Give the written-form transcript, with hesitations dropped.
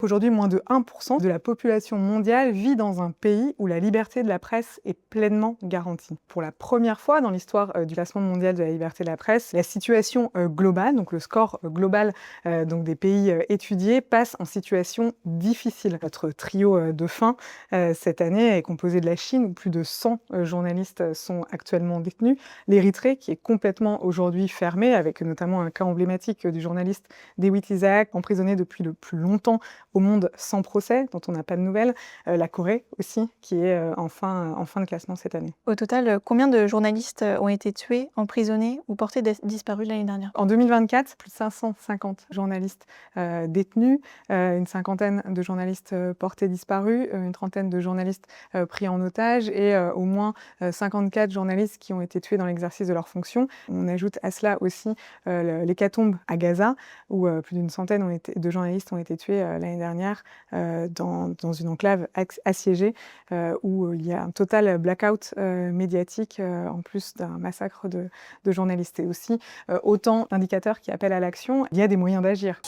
Aujourd'hui, moins de 1% de la population mondiale vit dans un pays où la liberté de la presse est pleinement garantie. Pour la première fois dans l'histoire du classement mondial de la liberté de la presse, la situation globale, donc le score global donc des pays étudiés, passe en situation difficile. Notre trio de fin cette année est composé de la Chine, où plus de 100 journalistes sont actuellement détenus, l'Érythrée, qui est complètement aujourd'hui fermée, avec notamment un cas emblématique du journaliste Dawit Isaak, emprisonné depuis le plus longtemps au monde sans procès, dont on n'a pas de nouvelles, la Corée aussi, qui est en fin de classement cette année. Au total, combien de journalistes ont été tués, emprisonnés ou portés disparus l'année dernière? En 2024, plus de 550 journalistes détenus, une cinquantaine de journalistes portés disparus, une trentaine de journalistes pris en otage et au moins 54 journalistes qui ont été tués dans l'exercice de leurs fonctions. On ajoute à cela aussi l'hécatombe à Gaza, où plus d'une centaine de journalistes ont été tués l'année dernière dans une enclave assiégée, où il y a un total blackout médiatique en plus d'un massacre de journalistes. Et aussi autant d'indicateurs qui appellent à l'action, il y a des moyens d'agir.